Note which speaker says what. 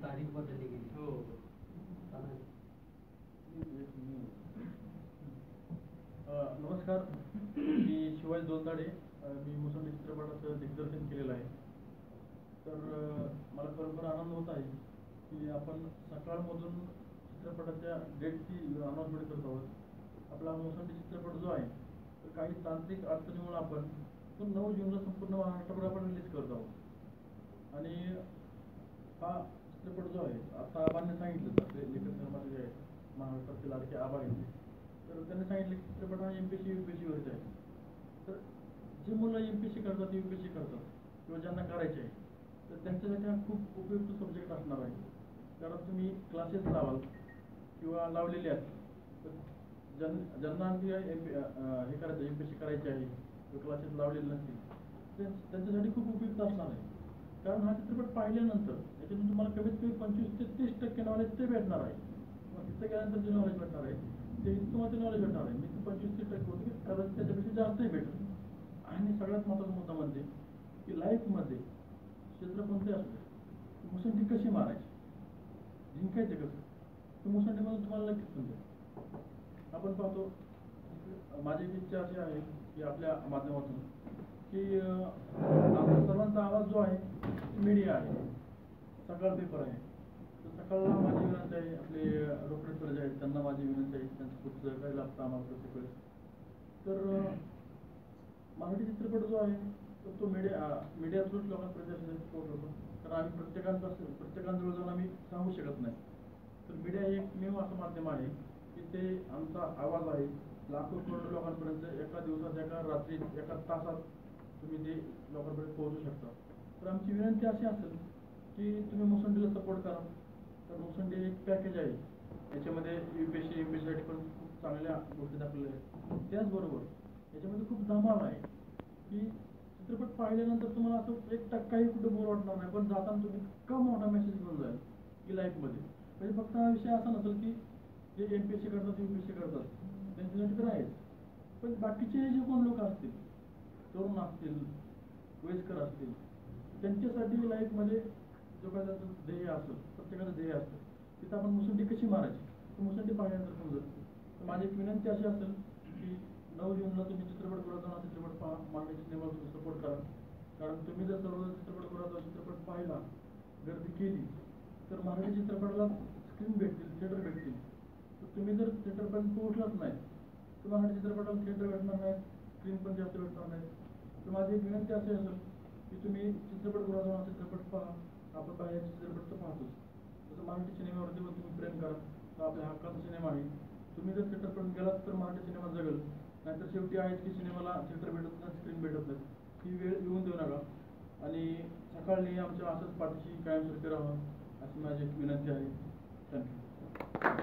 Speaker 1: तारीख बदलली गेली.
Speaker 2: हो.
Speaker 3: नमस्कार, मी शिवाजी दोंदाडे. मी मुसंडी चित्रपटाचं दिग्दर्शन केलेलं आहे. तर मला खरोखर आनंद होत आहे की आपण सकाळमधून चित्रपटाच्या डेटची अनाउन्समेंट करत आहोत. आपला मुसंडी चित्रपट जो आहे तर काही तांत्रिक अडचणीमुळे आपण तो 9 जूनला संपूर्ण महाराष्ट्रभर आपण रिलीज करत आहोत. आणि हा चित्रपट जो आहे, आता आबांनी सांगितलं आपले लेखक निर्माते जे आहेत महाराष्ट्रातील लाडके आबा आहेत, तर त्यांनी सांगितलं की चित्रपट हा MPSC UPSC वरचा आहे. तर जे मुलं MPSC करतात UPSC करतात किंवा ज्यांना करायचे आहे तर त्यांच्यासाठी हा खूप उपयुक्त सब्जेक्ट असणार आहे. कारण तुम्ही क्लासेस लावाल किंवा लावलेले आहेत तर ज्यांना आणखी हे करायचं MPSC करायचे आहे किंवा क्लासेस लावलेले नसतील त्यांच्यासाठी खूप उपयुक्त असणार आहे. कारण हा चित्रपट पाहिल्यानंतर याच्यातून तुम्हाला कमीत कमी 25 ते 30% नॉलेज ते भेटणार आहे. मग तिथे गेल्यानंतर जे नॉलेज भेटणार आहे ते तुम्हाला ते नॉलेज भेटणार आहे. मी ते 25-30% होते कारण त्याच्यापेक्षा जास्तही भेटेल. आणि सगळ्यात महत्त्वाचा मुद्दा म्हणजे की लाईफमध्ये क्षेत्र कोणते असू दे, मुसंडी कशी मारायची, जिंकायचे कसं, तर मुसंडीमधून तुम्हाला नक्कीच समजेल. आपण पाहतो, माझी एक इच्छा अशी आहे की आपल्या माध्यमातून की आमचा सर्वांचा आवाज जो आहे मीडिया आहे, सकाळ पेपर आहे. तर सकाळला माझी विनंती आहे, आपले रोकडे सर जे आहेत त्यांना माझी विनंती आहे, त्यांचं खूप सहकार्य लागतं आम्हाला प्रत्येक वेळेस. तर मराठी चित्रपट जो आहे तर तो मीडिया थ्रूच लोकांपर्यंत पोहोचवतो. कारण आम्ही प्रत्येकांजवळ जाऊन आम्ही सांगू शकत नाही. तर मीडिया हे एकमेव असं माध्यम आहे की ते आमचा आवाज आहे लाखो करोडो लोकांपर्यंत एका दिवसात, एका रात्रीत, एका तासात तुम्ही ते लोकांपर्यंत पोहोचू शकता. तर आमची विनंती अशी असेल की तुम्ही मुसंडीला सपोर्ट करा. तर मुसंडी एक पॅकेज आहे, याच्यामध्ये UPSC MPSCसाठी पण खूप चांगल्या गोष्टी दाखवलेल्या आहेत. त्याचबरोबर याच्यामध्ये खूप धमाल आहे की चित्रपट पाहिल्यानंतर तुम्हाला असं 1%ही कुठे बोर वाटणार नाही. पण जाताना तुम्ही इतका मोठा मेसेज घेऊन जाईल की लाईफमध्ये, म्हणजे फक्त हा विषय असा नसेल की जे MPSC करतात UPSC करतात त्यांच्यासाठी तर आहेच, पण बाकीचे जे कोण लोक असतील, तरुण असतील, वयस्कर असतील, त्यांच्यासाठी लाईफमध्ये जो काही त्यांचं ध्येय असेल, प्रत्येकाचं ध्येय असतं, तिथं आपण मुसंडी कशी मारायची तर मुसंडी पाहिल्यानंतर समजेल. तर माझी एक विनंती अशी असेल की 9 जूनला तुम्ही चित्रपटगृहात जाऊन चित्रपट पहा, मराठी सिनेमाला तुम्ही सपोर्ट करा. कारण तुम्ही जर सर्व चित्रपटगृहात जाऊन चित्रपट पाहिला, गर्दी केली तर मराठी चित्रपटाला स्क्रीन भेटतील, थिएटर भेटतील. तर तुम्ही जर थिएटरपर्यंत पोहोचलाच नाही तर मराठी चित्रपटाला थिएटर भेटणार नाही, स्क्रीन पण जास्त भेटणार नाही. तर माझी एक विनंती अशी असेल की तुम्ही चित्रपटगृहात जाऊन चित्रपट पहा. आपण बाहेरचे चित्रपट तर पाहतोच, तसं मराठी सिनेमावरती पण तुम्ही प्रेम करा. तो आपल्या हक्काचा सिनेमा आहे. तुम्ही जर थिएटरपर्यंत गेलात तर मराठी सिनेमा जगेल, नाहीतर शेवटी आहेच की सिनेमाला थिएटर भेटत नाही, स्क्रीन भेटत नाही. ही वेळ येऊन देऊ नका. आणि सकाळी आमच्या असंच पाठीशी कायमस्वरूपी राहावं अशी माझी एक विनंती आहे. थँक्यू.